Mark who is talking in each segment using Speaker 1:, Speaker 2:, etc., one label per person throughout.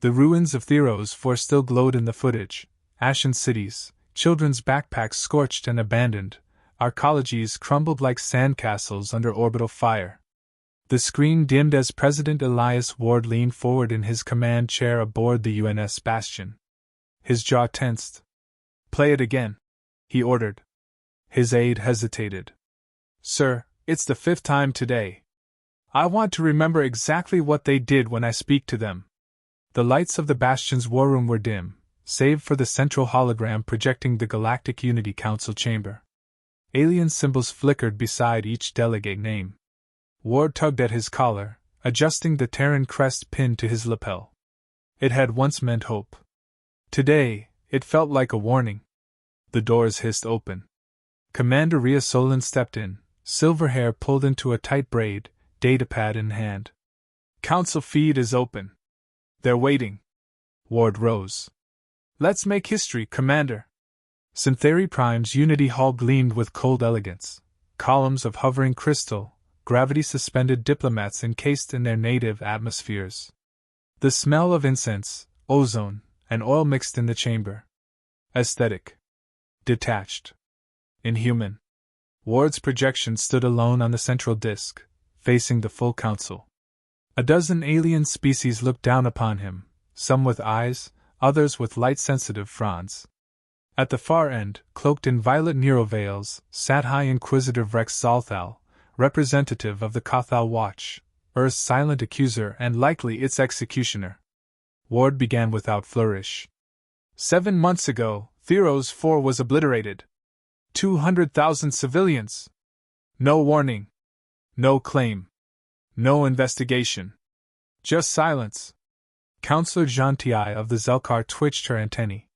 Speaker 1: The ruins of Theros 4 still glowed in the footage, ashen cities, children's backpacks scorched and abandoned, arcologies crumbled like sandcastles under orbital fire. The screen dimmed as President Elias Ward leaned forward in his command chair aboard the UNS Bastion. His jaw tensed. "Play it again," he ordered. His aide hesitated. "Sir, it's the 5th time today. I want to remember exactly what they did when I speak to them." The lights of the Bastion's war room were dim, save for the central hologram projecting the Galactic Unity Council chamber. Alien symbols flickered beside each delegate name. Ward tugged at his collar, adjusting the Terran crest pinned to his lapel. It had once meant hope. Today, it felt like a warning. The doors hissed open. Commander Rhea Solon stepped in, silver hair pulled into a tight braid, datapad in hand. "Council feed is open. They're waiting." Ward rose. "Let's make history, Commander." Syntheri Prime's Unity Hall gleamed with cold elegance. Columns of hovering crystal, gravity-suspended diplomats encased in their native atmospheres. The smell of incense, ozone, and oil mixed in the chamber. Aesthetic. Detached. Inhuman. Ward's projection stood alone on the central disk, facing the full council. A dozen alien species looked down upon him, some with eyes, others with light-sensitive fronds. At the far end, cloaked in violet neuroveils, sat High Inquisitor Vrex Zalthal, representative of the Kothal Watch, Earth's silent accuser and likely its executioner. Ward began without flourish. 7 months ago, Theros 4 was obliterated. 200,000 civilians. No warning. No claim. No investigation. Just silence. Counselor Gentii of the Zelkar twitched her antennae.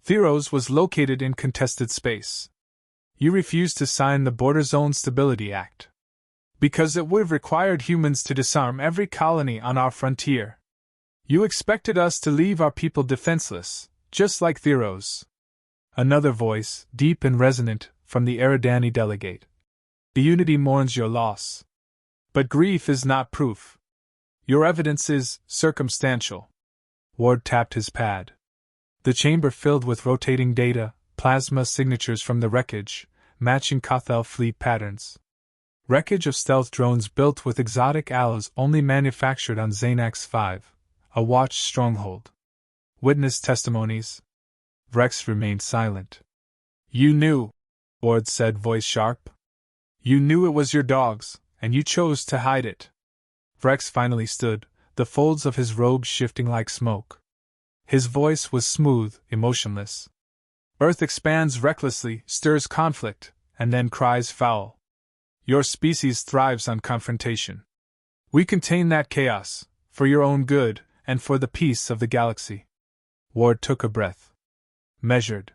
Speaker 1: Theros was located in contested space. You refused to sign the Border Zone Stability Act. Because it would have required humans to disarm every colony on our frontier. You expected us to leave our people defenseless, just like Theros. Another voice, deep and resonant, from the Eridani delegate. The Unity mourns your loss. But grief is not proof. Your evidence is circumstantial. Ward tapped his pad. The chamber filled with rotating data, plasma signatures from the wreckage, matching Kothal fleet patterns. Wreckage of stealth drones built with exotic alloys only manufactured on Xanax 5, a watch stronghold. Witness testimonies. Vrex remained silent. You knew, Ward said, voice sharp. You knew it was your dog's, and you chose to hide it. Vrex finally stood, the folds of his robe shifting like smoke. His voice was smooth, emotionless. Earth expands recklessly, stirs conflict, and then cries foul. Your species thrives on confrontation. We contain that chaos, for your own good, and for the peace of the galaxy. Ward took a breath. Measured.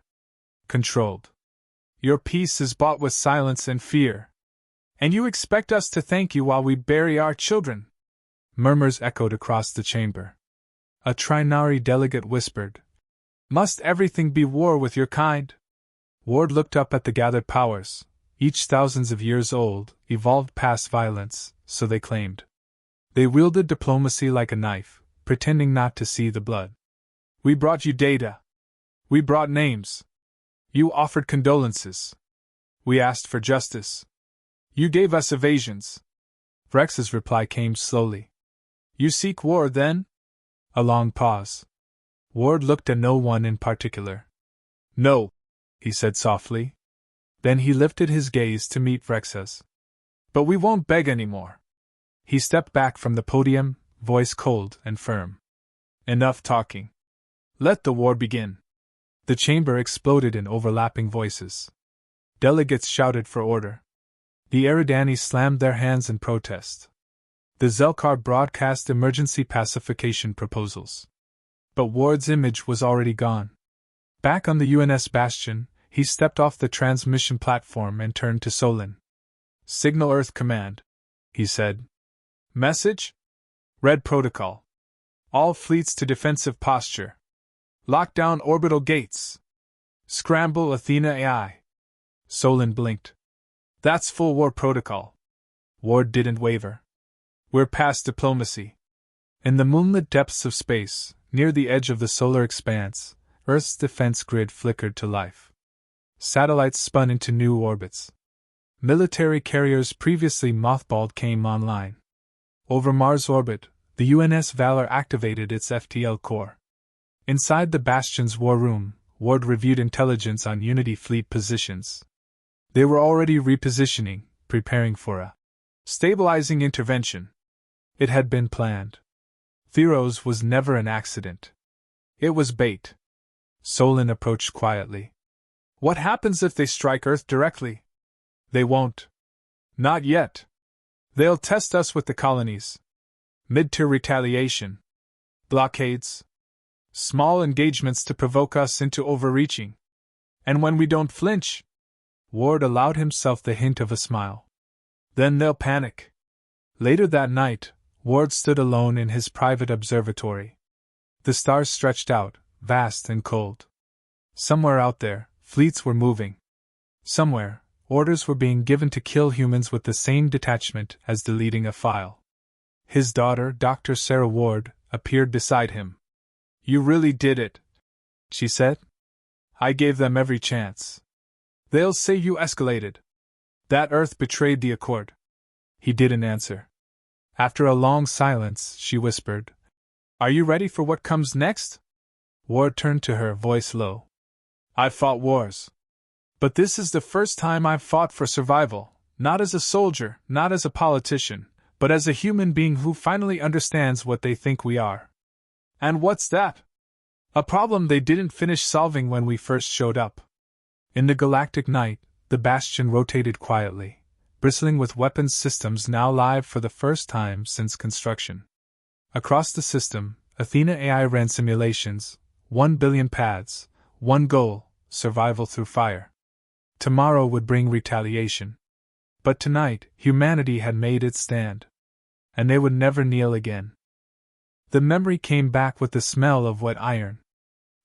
Speaker 1: Controlled. Your peace is bought with silence and fear. And you expect us to thank you while we bury our children? Murmurs echoed across the chamber. A Trinari delegate whispered. Must everything be war with your kind? Ward looked up at the gathered powers, each thousands of years old, evolved past violence, so they claimed. They wielded diplomacy like a knife, pretending not to see the blood. We brought you data. We brought names. You offered condolences. We asked for justice. You gave us evasions. Vrex's reply came slowly. You seek war, then? A long pause. Ward looked at no one in particular. No, he said softly. Then he lifted his gaze to meet Vrex's. But we won't beg anymore. He stepped back from the podium, voice cold and firm. Enough talking. Let the war begin. The chamber exploded in overlapping voices. Delegates shouted for order. The Eridani slammed their hands in protest. The Zelkar broadcast emergency pacification proposals. But Ward's image was already gone. Back on the UNS Bastion, he stepped off the transmission platform and turned to Solon. Signal Earth Command, he said. Message? Red Protocol. All fleets to defensive posture. Lock down orbital gates. Scramble Athena AI. Solon blinked. That's full war protocol. Ward didn't waver. We're past diplomacy. In the moonlit depths of space, Near the edge of the solar expanse, Earth's defense grid flickered to life. Satellites spun into new orbits. Military carriers previously mothballed came online. Over Mars' orbit, the UNS Valor activated its FTL core. Inside the Bastion's war room, Ward reviewed intelligence on Unity fleet positions. They were already repositioning, preparing for a stabilizing intervention. It had been planned. Theros was never an accident. It was bait. Solon approached quietly. What happens if they strike Earth directly? They won't. Not yet. They'll test us with the colonies. Mid-tier retaliation. Blockades. Small engagements to provoke us into overreaching. And when we don't flinch, Ward allowed himself the hint of a smile. Then they'll panic. Later that night, Ward stood alone in his private observatory. The stars stretched out, vast and cold. Somewhere out there, fleets were moving. Somewhere, orders were being given to kill humans with the same detachment as deleting a file. His daughter, Dr. Sarah Ward, appeared beside him. You really did it, she said. I gave them every chance. They'll say you escalated. That Earth betrayed the Accord. He didn't answer. After a long silence, she whispered, Are you ready for what comes next? Ward turned to her, voice low. I've fought wars. But this is the first time I've fought for survival, not as a soldier, not as a politician, but as a human being who finally understands what they think we are. And what's that? A problem they didn't finish solving when we first showed up. In the galactic night, the Bastion rotated quietly, bristling with weapons systems now live for the first time since construction. Across the system, Athena AI ran simulations, 1 billion paths, one goal, survival through fire. Tomorrow would bring retaliation. But tonight, humanity had made its stand. And they would never kneel again. The memory came back with the smell of wet iron.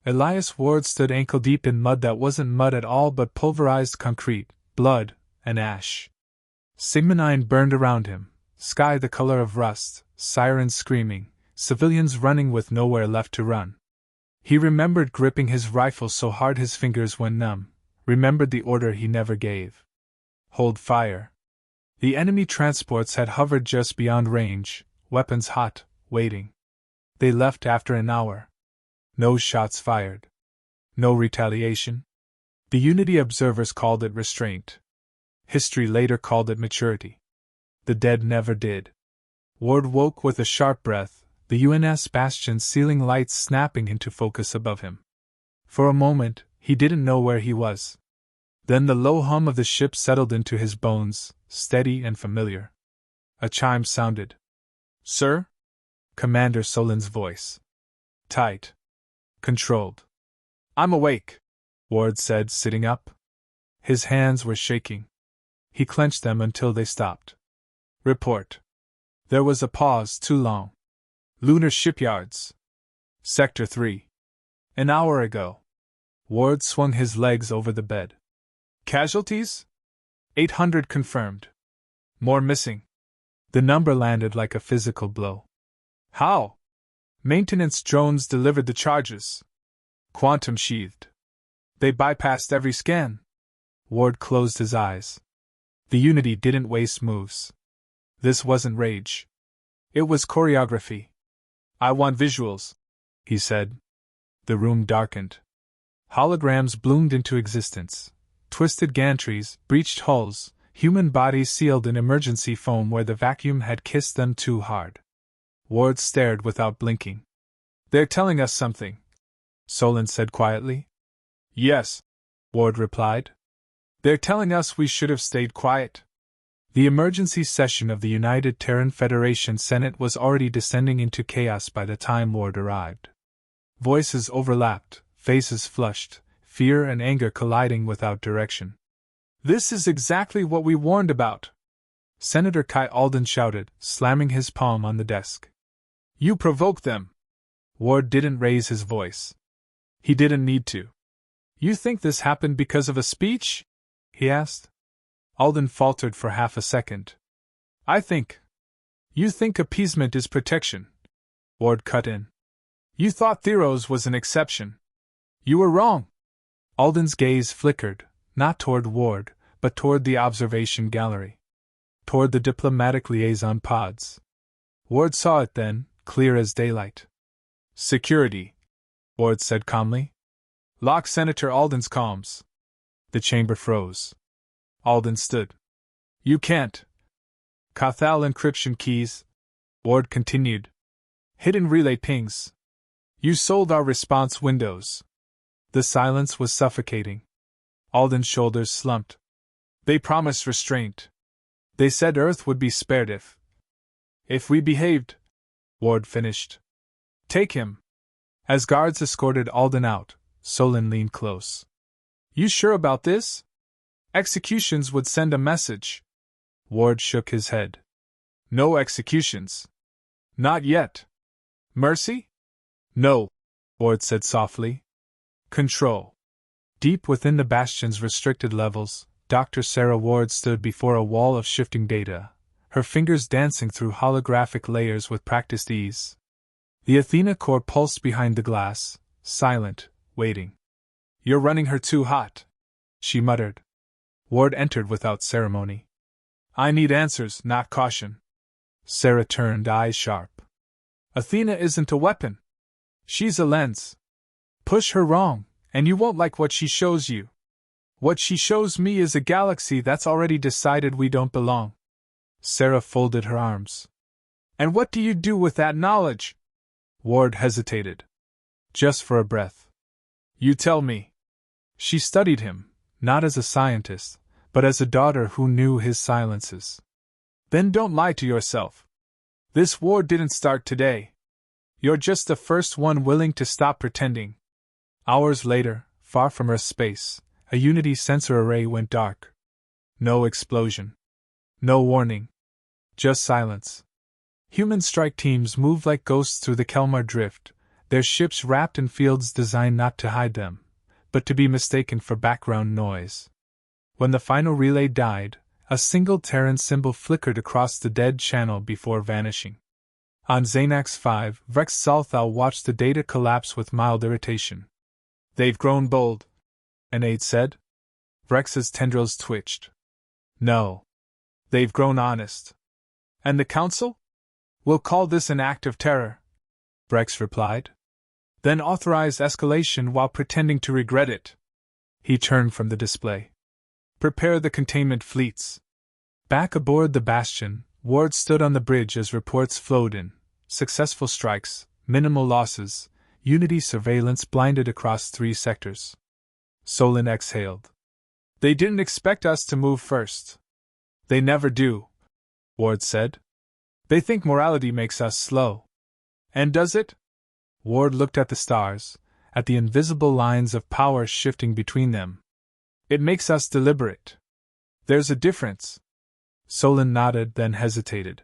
Speaker 1: Elias Ward stood ankle-deep in mud that wasn't mud at all but pulverized concrete, blood, and ash. Sigma 9 burned around him, sky the color of rust, sirens screaming, civilians running with nowhere left to run. He remembered gripping his rifle so hard his fingers went numb, remembered the order he never gave. Hold fire. The enemy transports had hovered just beyond range, weapons hot, waiting. They left after an hour. No shots fired. No retaliation. The Unity observers called it restraint. History later called it maturity. The dead never did. Ward woke with a sharp breath, the UNS Bastion's ceiling lights snapping into focus above him. For a moment, he didn't know where he was. Then the low hum of the ship settled into his bones, steady and familiar. A chime sounded. Sir? Commander Solon's voice. Tight. Controlled. I'm awake, Ward said, sitting up. His hands were shaking. He clenched them until they stopped. Report. There was a pause too long. Lunar shipyards. Sector 3. An hour ago. Ward swung his legs over the bed. Casualties? 800 confirmed. More missing. The number landed like a physical blow. How? Maintenance drones delivered the charges. Quantum sheathed. They bypassed every scan. Ward closed his eyes. The Unity didn't waste moves. This wasn't rage. It was choreography. I want visuals, he said. The room darkened. Holograms bloomed into existence. Twisted gantries, breached hulls, human bodies sealed in emergency foam where the vacuum had kissed them too hard. Ward stared without blinking. They're telling us something, Solon said quietly. Yes, Ward replied. They're telling us we should have stayed quiet. The emergency session of the United Terran Federation Senate was already descending into chaos by the time Ward arrived. Voices overlapped, faces flushed, fear and anger colliding without direction. This is exactly what we warned about, Senator Kai Alden shouted, slamming his palm on the desk. You provoked them. Ward didn't raise his voice. He didn't need to. You think this happened because of a speech? He asked. Alden faltered for half a second. You think appeasement is protection, Ward cut in. You thought Theros was an exception. You were wrong. Alden's gaze flickered, not toward Ward, but toward the observation gallery. Toward the diplomatic liaison pods. Ward saw it then, clear as daylight. Security, Ward said calmly. Lock Senator Alden's comms. The chamber froze. Alden stood. You can't. Cathal encryption keys, Ward continued. Hidden relay pings. You sold our response windows. The silence was suffocating. Alden's shoulders slumped. They promised restraint. They said Earth would be spared if we behaved, Ward finished. Take him. As guards escorted Alden out, Solon leaned close. You sure about this? Executions would send a message. Ward shook his head. No executions. Not yet. Mercy? No, Ward said softly. Control. Deep within the Bastion's restricted levels, Dr. Sarah Ward stood before a wall of shifting data, her fingers dancing through holographic layers with practiced ease. The Athena core pulsed behind the glass, silent, waiting. You're running her too hot, she muttered. Ward entered without ceremony. I need answers, not caution. Sarah turned, eyes sharp. Athena isn't a weapon. She's a lens. Push her wrong, and you won't like what she shows you. What she shows me is a galaxy that's already decided we don't belong. Sarah folded her arms. And what do you do with that knowledge? Ward hesitated. Just for a breath. You tell me. She studied him, not as a scientist, but as a daughter who knew his silences. Then don't lie to yourself. This war didn't start today. You're just the first one willing to stop pretending. Hours later, far from Earth's space, a Unity sensor array went dark. No explosion. No warning. Just silence. Human strike teams moved like ghosts through the Kelmar drift, their ships wrapped in fields designed not to hide them, but to be mistaken for background noise. When the final relay died, a single Terran symbol flickered across the dead channel before vanishing. On Xanax 5, Vrex Salthal watched the data collapse with mild irritation. They've grown bold, an aide said. Vrex's tendrils twitched. No. They've grown honest. And the Council? We'll call this an act of terror, Vrex replied. Then authorize escalation while pretending to regret it. He turned from the display. Prepare the containment fleets. Back aboard the Bastion, Ward stood on the bridge as reports flowed in. Successful strikes, minimal losses, Unity surveillance blinded across 3 sectors. Solon exhaled. They didn't expect us to move first. They never do, Ward said. They think morality makes us slow. And does it? Ward looked at the stars, at the invisible lines of power shifting between them. It makes us deliberate. There's a difference. Solon nodded, then hesitated.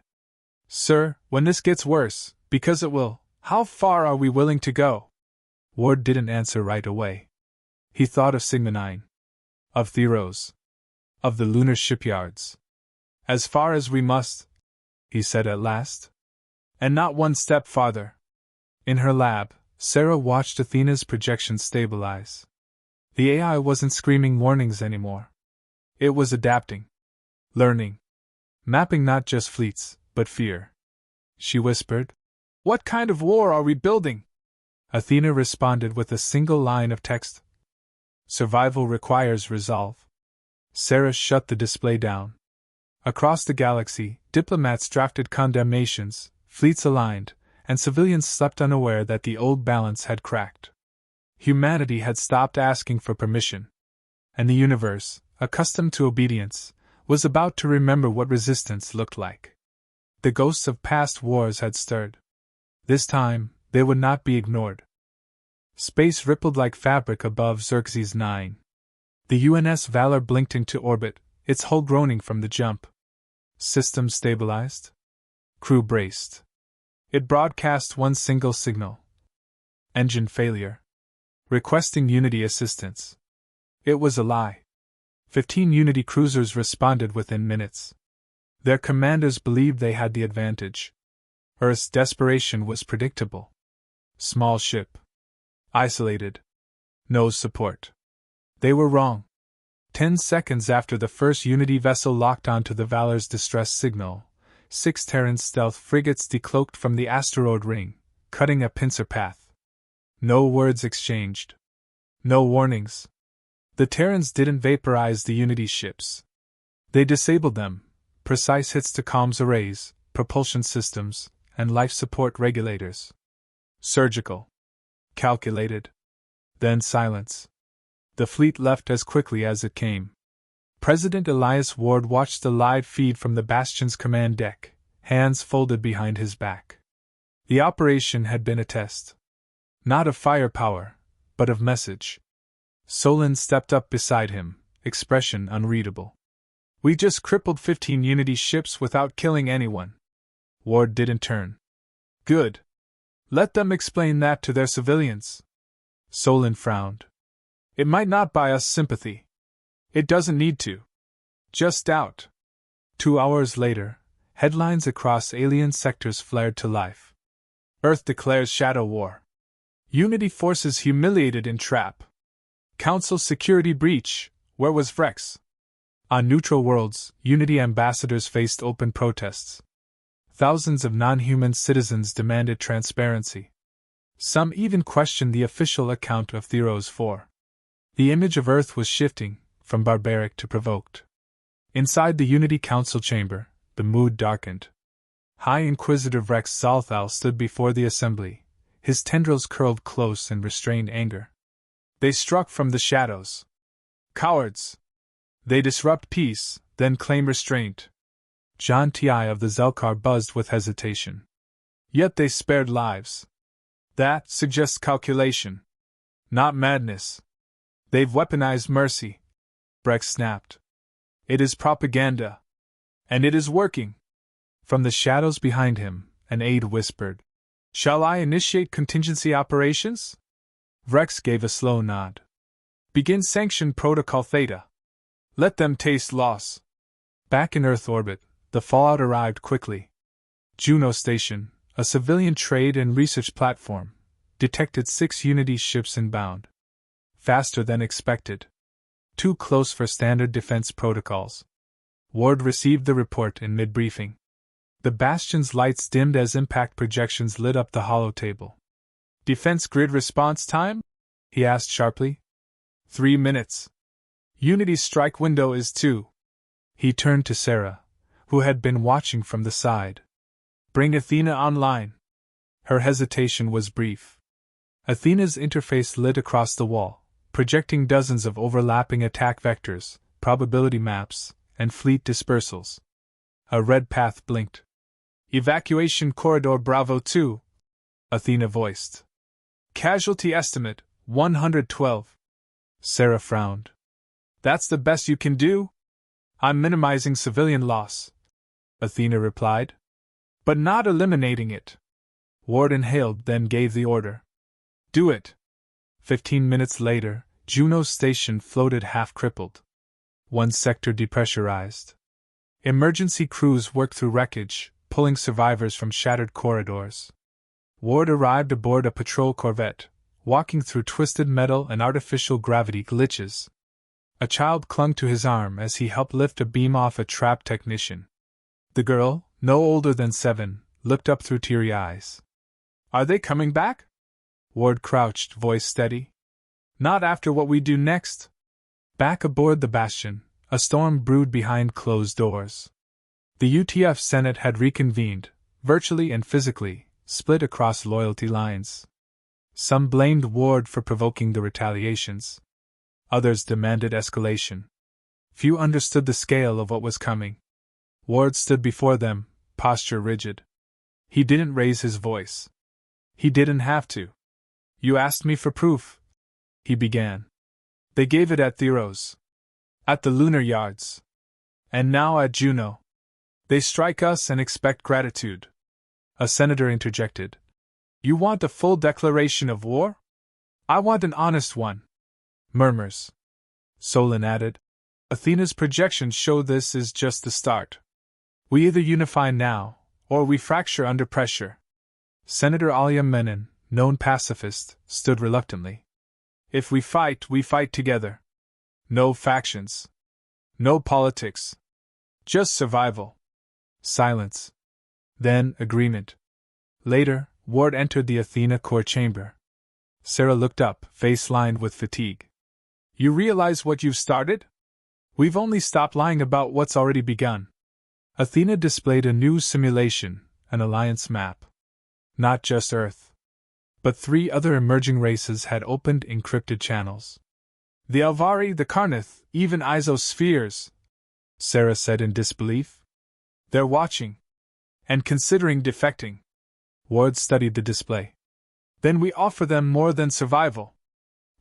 Speaker 1: Sir, when this gets worse, because it will, how far are we willing to go? Ward didn't answer right away. He thought of Sigma 9. Of Theros. Of the lunar shipyards. As far as we must, he said at last. And not one step farther. In her lab, Sarah watched Athena's projection stabilize. The AI wasn't screaming warnings anymore. It was adapting. Learning. Mapping not just fleets, but fear. She whispered. What kind of war are we building? Athena responded with a single line of text. Survival requires resolve. Sarah shut the display down. Across the galaxy, diplomats drafted condemnations, fleets aligned, and civilians slept unaware that the old balance had cracked. Humanity had stopped asking for permission. And the universe, accustomed to obedience, was about to remember what resistance looked like. The ghosts of past wars had stirred. This time, they would not be ignored. Space rippled like fabric above Xerxes 9. The UNS Valor blinked into orbit, its hull groaning from the jump. System stabilized. Crew braced. It broadcast one single signal. Engine failure. Requesting Unity assistance. It was a lie. 15 Unity cruisers responded within minutes. Their commanders believed they had the advantage. Earth's desperation was predictable. Small ship. Isolated. No support. They were wrong. 10 seconds after the first Unity vessel locked onto the Valor's distress signal, 6 Terran stealth frigates decloaked from the asteroid ring, cutting a pincer path. No words exchanged. No warnings. The Terrans didn't vaporize the Unity ships. They disabled them, precise hits to comms arrays, propulsion systems, and life support regulators. Surgical. Calculated. Then silence. The fleet left as quickly as it came. President Elias Ward watched the live feed from the Bastion's command deck, hands folded behind his back. The operation had been a test. Not of firepower, but of message. Solon stepped up beside him, expression unreadable. We just crippled 15 Unity ships without killing anyone. Ward didn't turn. Good. Let them explain that to their civilians. Solon frowned. It might not buy us sympathy. It doesn't need to. Just doubt. 2 hours later, headlines across alien sectors flared to life. Earth declares shadow war. Unity forces humiliated in trap. Council security breach. Where was Vrex? On neutral worlds, Unity ambassadors faced open protests. Thousands of non-human citizens demanded transparency. Some even questioned the official account of Theros 4. The image of Earth was shifting, from barbaric to provoked. Inside the Unity Council chamber, the mood darkened. High Inquisitor Vrex Zalthal stood before the assembly, his tendrils curled close in restrained anger. They struck from the shadows. Cowards! They disrupt peace, then claim restraint. John Ti of the Zelkar buzzed with hesitation. Yet they spared lives. That suggests calculation. Not madness. They've weaponized mercy. Brex snapped. It is propaganda. And it is working. From the shadows behind him, an aide whispered. Shall I initiate contingency operations? Vrex gave a slow nod. Begin Sanction Protocol Theta. Let them taste loss. Back in Earth orbit, the fallout arrived quickly. Juno Station, a civilian trade and research platform, detected 6 Unity ships inbound. Faster than expected. Too close for standard defense protocols. Ward received the report in mid-briefing. The Bastion's lights dimmed as impact projections lit up the hollow table. Defense grid response time? He asked sharply. 3 minutes. Unity's strike window is 2. He turned to Sarah, who had been watching from the side. Bring Athena online. Her hesitation was brief. Athena's interface lit across the wall, projecting dozens of overlapping attack vectors, probability maps, and fleet dispersals. A red path blinked. Evacuation Corridor Bravo 2, Athena voiced. Casualty estimate, 112. Sarah frowned. That's the best you can do? I'm minimizing civilian loss, Athena replied. But not eliminating it. Ward inhaled, then gave the order. Do it. 15 minutes later, Juno's station floated half-crippled. One sector depressurized. Emergency crews worked through wreckage, pulling survivors from shattered corridors. Ward arrived aboard a patrol corvette, walking through twisted metal and artificial gravity glitches. A child clung to his arm as he helped lift a beam off a trapped technician. The girl, no older than 7, looked up through teary eyes. Are they coming back? Ward crouched, voice steady. Not after what we do next. Back aboard the Bastion, a storm brewed behind closed doors. The UTF Senate had reconvened, virtually and physically, split across loyalty lines. Some blamed Ward for provoking the retaliations. Others demanded escalation. Few understood the scale of what was coming. Ward stood before them, posture rigid. He didn't raise his voice. He didn't have to. You asked me for proof, he began. They gave it at Theros. At the lunar yards. And now at Juno. They strike us and expect gratitude. A senator interjected. You want a full declaration of war? I want an honest one. Murmurs. Solon added. Athena's projections show this is just the start. We either unify now, or we fracture under pressure. Senator Alia Menon, known pacifist, stood reluctantly. If we fight together. No factions. No politics. Just survival. Silence. Then agreement. Later, Ward entered the Athena core chamber. Sarah looked up, face lined with fatigue. You realize what you've started? We've only stopped lying about what's already begun. Athena displayed a new simulation, an alliance map. Not just Earth. But 3 other emerging races had opened encrypted channels. The Alvari, the Karnath, even isospheres, Sarah said in disbelief. They're watching. And considering defecting. Ward studied the display. Then we offer them more than survival.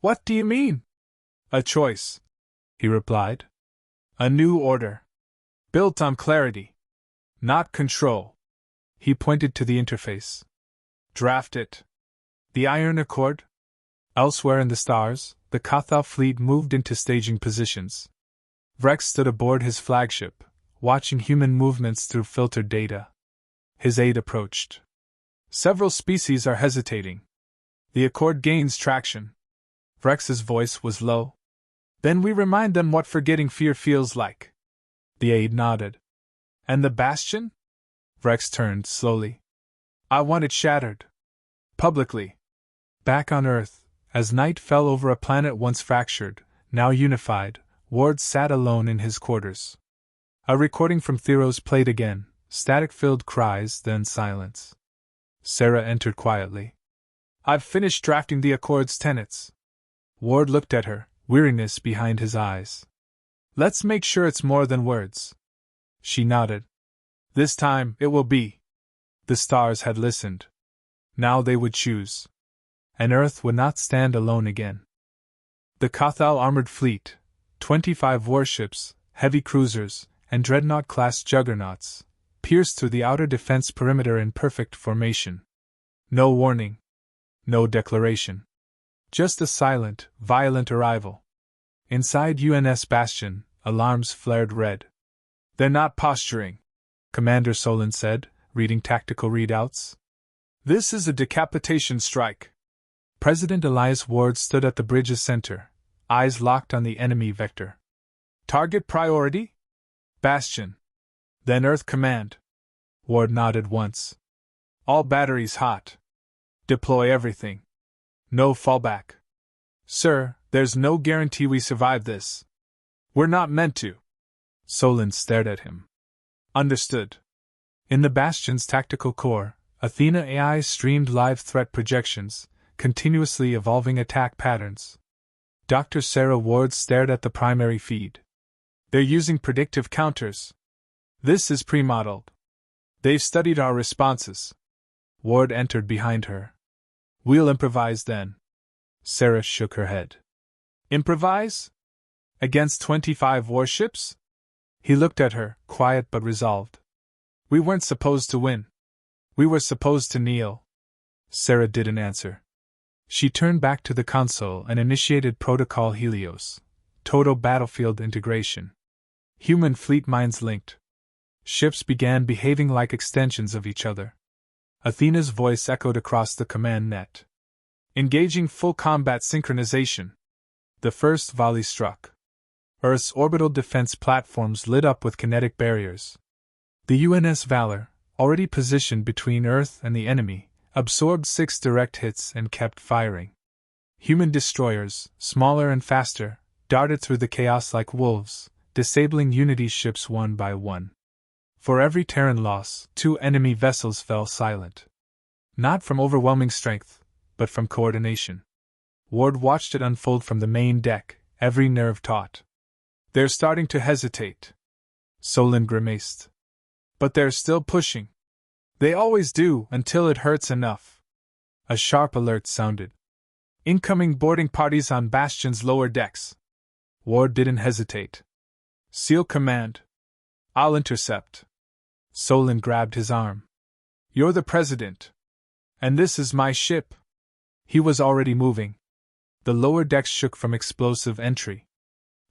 Speaker 1: What do you mean? A choice, he replied. A new order. Built on clarity. Not control. He pointed to the interface. Draft it. The Iron Accord? Elsewhere in the stars, the Cathal fleet moved into staging positions. Vrex stood aboard his flagship, watching human movements through filtered data. His aide approached. Several species are hesitating. The Accord gains traction. Vrex's voice was low. Then we remind them what forgetting fear feels like. The aide nodded. And the Bastion? Vrex turned slowly. I want it shattered. Publicly. Back on Earth, as night fell over a planet once fractured, now unified, Ward sat alone in his quarters. A recording from Theros played again, static-filled cries, then silence. Sarah entered quietly. I've finished drafting the Accord's tenets. Ward looked at her, weariness behind his eyes. Let's make sure it's more than words. She nodded. This time, it will be. The stars had listened. Now they would choose. And Earth would not stand alone again. The Cathal armored fleet, 25 warships, heavy cruisers, and dreadnought-class juggernauts, pierced through the outer defense perimeter in perfect formation. No warning. No declaration. Just a silent, violent arrival. Inside UNS Bastion, alarms flared red. They're not posturing, Commander Solon said, reading tactical readouts. This is a decapitation strike. President Elias Ward stood at the bridge's center, eyes locked on the enemy vector. Target priority? Bastion. Then Earth Command. Ward nodded once. All batteries hot. Deploy everything. No fallback. Sir, there's no guarantee we survive this. We're not meant to. Solon stared at him. Understood. In the Bastion's tactical core, Athena AI streamed live threat projections, continuously evolving attack patterns. Dr. Sarah Ward stared at the primary feed. They're using predictive counters. This is pre-modeled. They've studied our responses. Ward entered behind her. We'll improvise then. Sarah shook her head. Improvise? Against 25 warships? He looked at her, quiet but resolved. We weren't supposed to win. We were supposed to kneel. Sarah didn't answer. She turned back to the console and initiated Protocol Helios, Total Battlefield Integration. Human fleet minds linked. Ships began behaving like extensions of each other. Athena's voice echoed across the command net. Engaging full combat synchronization. The first volley struck. Earth's orbital defense platforms lit up with kinetic barriers. The UNS Valor, already positioned between Earth and the enemy, absorbed 6 direct hits and kept firing. Human destroyers, smaller and faster, darted through the chaos like wolves, disabling Unity's ships one by one. For every Terran loss, 2 enemy vessels fell silent. Not from overwhelming strength, but from coordination. Ward watched it unfold from the main deck, every nerve taut. They're starting to hesitate. Solon grimaced. But they're still pushing. They always do until it hurts enough. A sharp alert sounded. Incoming boarding parties on Bastion's lower decks. Ward didn't hesitate. Seal command. I'll intercept. Solon grabbed his arm. You're the president. And this is my ship. He was already moving. The lower decks shook from explosive entry.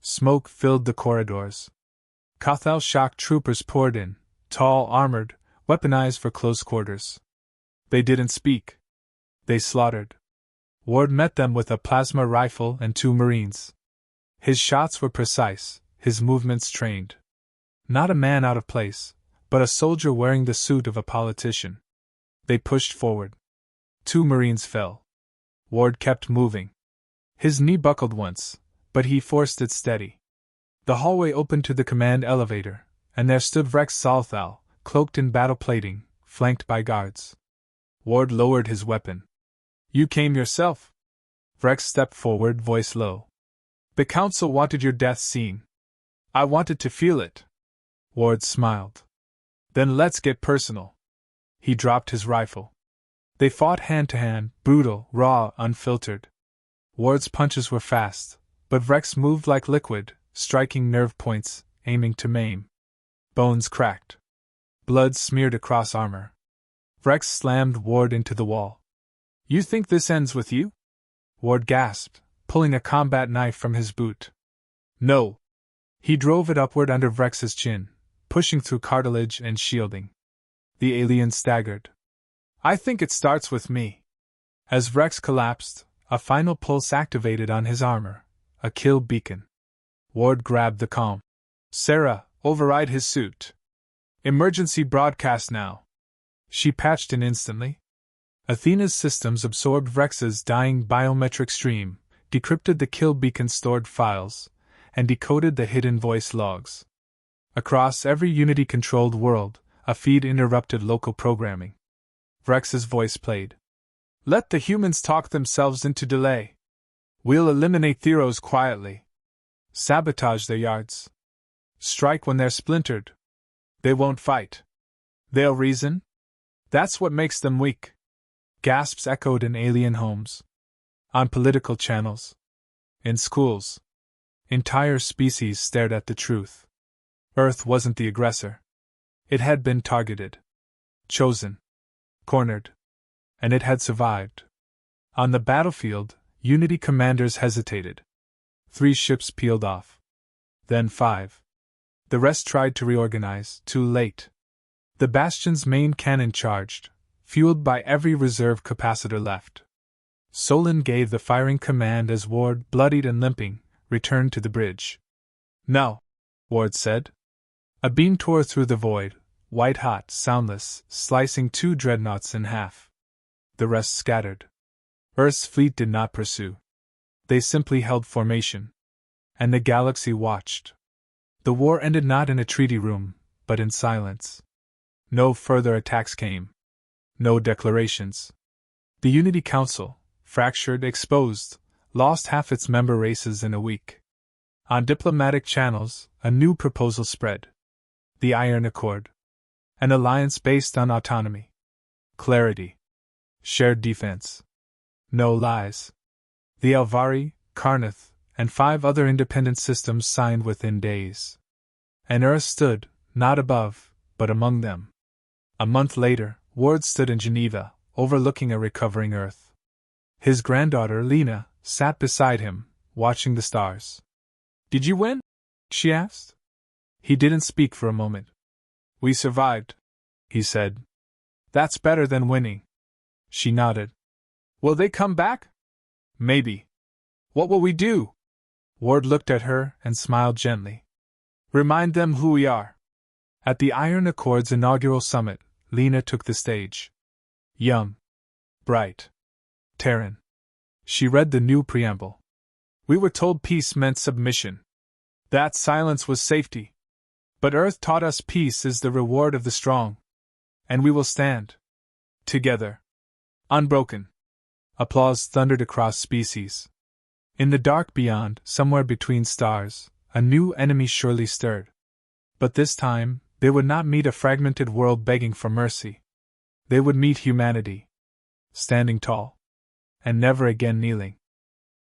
Speaker 1: Smoke filled the corridors. Cathal shock troopers poured in, tall, armored, weaponized for close quarters. They didn't speak. They slaughtered. Ward met them with a plasma rifle and 2 Marines. His shots were precise, his movements trained. Not a man out of place, but a soldier wearing the suit of a politician. They pushed forward. 2 Marines fell. Ward kept moving. His knee buckled once, but he forced it steady. The hallway opened to the command elevator, and there stood Rex Zalthal, cloaked in battle plating, flanked by guards. Ward lowered his weapon. You came yourself? Rex stepped forward, voice low. The council wanted your death seen. I wanted to feel it. Ward smiled. Then let's get personal. He dropped his rifle. They fought hand to hand, brutal, raw, unfiltered. Ward's punches were fast, but Rex moved like liquid, striking nerve points, aiming to maim. Bones cracked. Blood smeared across armor. Rex slammed Ward into the wall. You think this ends with you? Ward gasped, pulling a combat knife from his boot. No. He drove it upward under Rex's chin, pushing through cartilage and shielding. The alien staggered. I think it starts with me. As Rex collapsed, a final pulse activated on his armor, a kill beacon. Ward grabbed the comm. Sarah, override his suit. Emergency broadcast now. She patched in instantly. Athena's systems absorbed Rex's dying biometric stream, decrypted the kill beacon stored files, and decoded the hidden voice logs. Across every Unity-controlled world, a feed interrupted local programming. Rex's voice played. Let the humans talk themselves into delay. We'll eliminate Theros quietly. Sabotage their yards. Strike when they're splintered. They won't fight. They'll reason? That's what makes them weak. Gasps echoed in alien homes. On political channels. In schools. Entire species stared at the truth. Earth wasn't the aggressor. It had been targeted. Chosen. Cornered. And it had survived. On the battlefield, Unity commanders hesitated. 3 ships peeled off. Then 5. The rest tried to reorganize, too late. The Bastion's main cannon charged, fueled by every reserve capacitor left. Solon gave the firing command as Ward, bloodied and limping, returned to the bridge. No, Ward said. A beam tore through the void, white-hot, soundless, slicing 2 dreadnoughts in half. The rest scattered. Earth's fleet did not pursue. They simply held formation. And the galaxy watched. The war ended not in a treaty room, but in silence. No further attacks came. No declarations. The Unity Council, fractured, exposed, lost half its member races in a week. On diplomatic channels, a new proposal spread. The Iron Accord. An alliance based on autonomy. Clarity. Shared defense. No lies. The Alvari, Karnath, and 5 other independent systems signed within days. And Earth stood, not above, but among them. A month later, Ward stood in Geneva, overlooking a recovering Earth. His granddaughter, Lena, sat beside him, watching the stars. Did you win? She asked. He didn't speak for a moment. We survived, he said. That's better than winning. She nodded. Will they come back? Maybe. What will we do? Ward looked at her and smiled gently. Remind them who we are. At the Iron Accord's inaugural summit, Lena took the stage. Young. Bright. Terran. She read the new preamble. We were told peace meant submission. That silence was safety. But Earth taught us peace is the reward of the strong. And we will stand. Together. Unbroken. Applause thundered across species. In the dark beyond, somewhere between stars, a new enemy surely stirred. But this time, they would not meet a fragmented world begging for mercy. They would meet humanity. Standing tall. And never again kneeling.